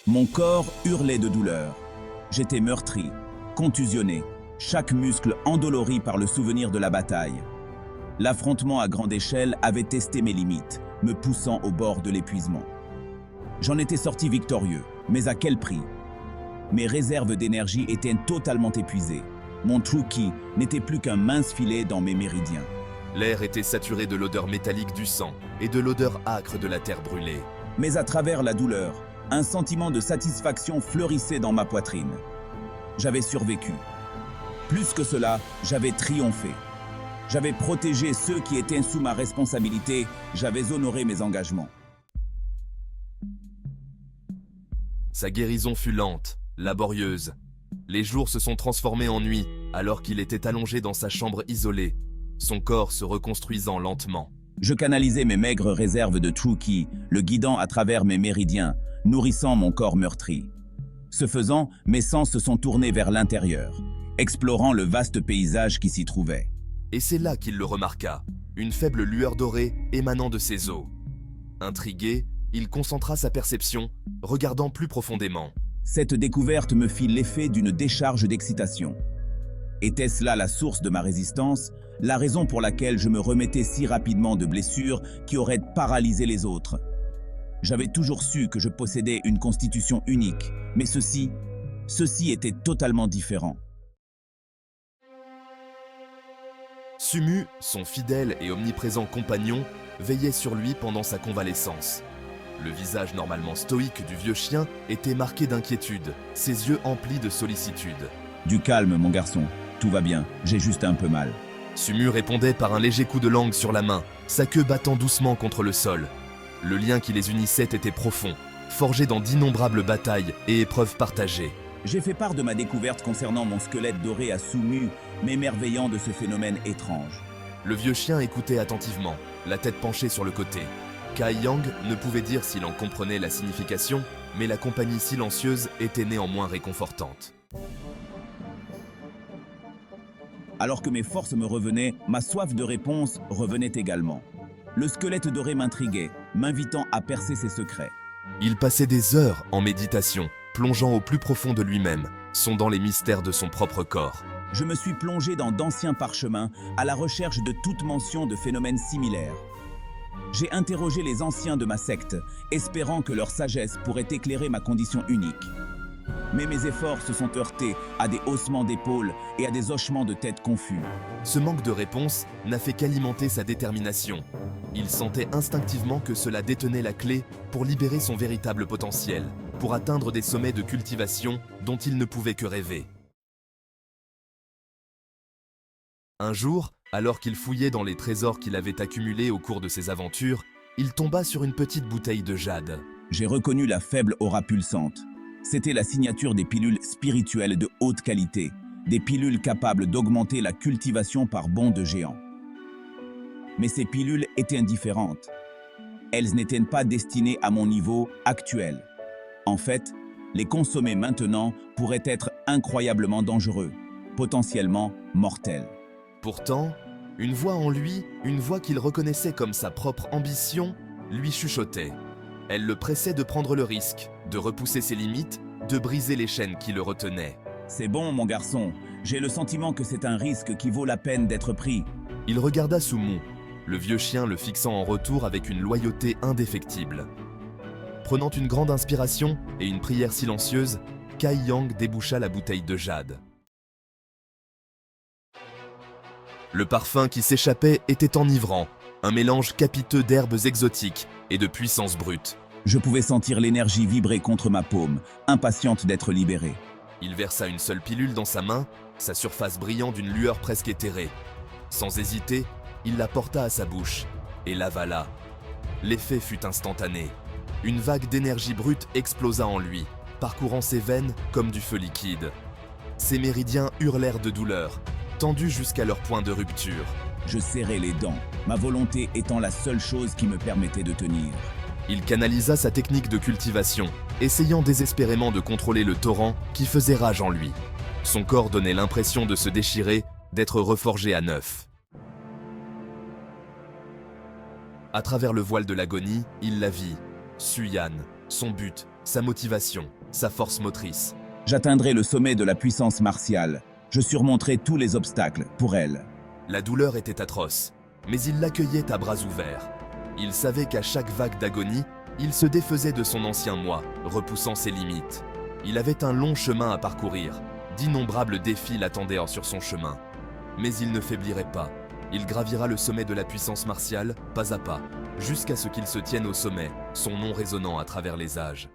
Mon corps hurlait de douleur. J'étais meurtri, contusionné, chaque muscle endolori par le souvenir de la bataille. L'affrontement à grande échelle avait testé mes limites, me poussant au bord de l'épuisement. J'en étais sorti victorieux, mais à quel prix? Mes réserves d'énergie étaient totalement épuisées. Mon True Ki n'était plus qu'un mince filet dans mes méridiens. L'air était saturé de l'odeur métallique du sang et de l'odeur âcre de la terre brûlée. Mais à travers la douleur, un sentiment de satisfaction fleurissait dans ma poitrine. J'avais survécu. Plus que cela, j'avais triomphé. J'avais protégé ceux qui étaient sous ma responsabilité, j'avais honoré mes engagements. Sa guérison fut lente, laborieuse. Les jours se sont transformés en nuit alors qu'il était allongé dans sa chambre isolée, son corps se reconstruisant lentement. Je canalisais mes maigres réserves de True Ki, le guidant à travers mes méridiens, nourrissant mon corps meurtri. Ce faisant, mes sens se sont tournés vers l'intérieur, explorant le vaste paysage qui s'y trouvait. Et c'est là qu'il le remarqua, une faible lueur dorée émanant de ses os. Intrigué, il concentra sa perception, regardant plus profondément. Cette découverte me fit l'effet d'une décharge d'excitation. Était-ce là la source de ma résistance, la raison pour laquelle je me remettais si rapidement de blessures qui auraient paralysé les autres? J'avais toujours su que je possédais une constitution unique, mais ceci était totalement différent. Sumu, son fidèle et omniprésent compagnon, veillait sur lui pendant sa convalescence. Le visage normalement stoïque du vieux chien était marqué d'inquiétude, ses yeux emplis de sollicitude. Du calme, mon garçon. Tout va bien, j'ai juste un peu mal. Sumu répondait par un léger coup de langue sur la main, sa queue battant doucement contre le sol. Le lien qui les unissait était profond, forgé dans d'innombrables batailles et épreuves partagées. J'ai fait part de ma découverte concernant mon squelette doré à Sumu, m'émerveillant de ce phénomène étrange. Le vieux chien écoutait attentivement, la tête penchée sur le côté. Kai Yang ne pouvait dire s'il en comprenait la signification, mais la compagnie silencieuse était néanmoins réconfortante. Alors que mes forces me revenaient, ma soif de réponse revenait également. Le squelette doré m'intriguait, m'invitant à percer ses secrets. Il passait des heures en méditation, plongeant au plus profond de lui-même, sondant les mystères de son propre corps. Je me suis plongé dans d'anciens parchemins à la recherche de toute mention de phénomènes similaires. J'ai interrogé les anciens de ma secte, espérant que leur sagesse pourrait éclairer ma condition unique. Mais mes efforts se sont heurtés à des haussements d'épaules et à des hochements de tête confus. Ce manque de réponse n'a fait qu'alimenter sa détermination. Il sentait instinctivement que cela détenait la clé pour libérer son véritable potentiel, pour atteindre des sommets de cultivation dont il ne pouvait que rêver. Un jour, alors qu'il fouillait dans les trésors qu'il avait accumulés au cours de ses aventures, il tomba sur une petite bouteille de jade. J'ai reconnu la faible aura pulsante. C'était la signature des pilules spirituelles de haute qualité, des pilules capables d'augmenter la cultivation par bond de géant. Mais ces pilules étaient indifférentes. Elles n'étaient pas destinées à mon niveau actuel. En fait, les consommer maintenant pourrait être incroyablement dangereux, potentiellement mortel. Pourtant, une voix en lui, une voix qu'il reconnaissait comme sa propre ambition, lui chuchotait. Elle le pressait de prendre le risque, de repousser ses limites, de briser les chaînes qui le retenaient. C'est bon, mon garçon. J'ai le sentiment que c'est un risque qui vaut la peine d'être pris. Il regarda Sumu, le vieux chien le fixant en retour avec une loyauté indéfectible. Prenant une grande inspiration et une prière silencieuse, Kai Yang déboucha la bouteille de jade. Le parfum qui s'échappait était enivrant, un mélange capiteux d'herbes exotiques et de puissance brute. Je pouvais sentir l'énergie vibrer contre ma paume, impatiente d'être libérée. Il versa une seule pilule dans sa main, sa surface brillant d'une lueur presque éthérée. Sans hésiter, il la porta à sa bouche et l'avala. L'effet fut instantané. Une vague d'énergie brute explosa en lui, parcourant ses veines comme du feu liquide. Ses méridiens hurlèrent de douleur, tendus jusqu'à leur point de rupture. Je serrai les dents, ma volonté étant la seule chose qui me permettait de tenir. Il canalisa sa technique de cultivation, essayant désespérément de contrôler le torrent qui faisait rage en lui. Son corps donnait l'impression de se déchirer, d'être reforgé à neuf. À travers le voile de l'agonie, il la vit. Suyan, son but, sa motivation, sa force motrice. J'atteindrai le sommet de la puissance martiale. Je surmonterai tous les obstacles pour elle. La douleur était atroce, mais il l'accueillait à bras ouverts. Il savait qu'à chaque vague d'agonie, il se défaisait de son ancien moi, repoussant ses limites. Il avait un long chemin à parcourir. D'innombrables défis l'attendaient sur son chemin. Mais il ne faiblirait pas. Il gravira le sommet de la puissance martiale, pas à pas, jusqu'à ce qu'il se tienne au sommet, son nom résonnant à travers les âges.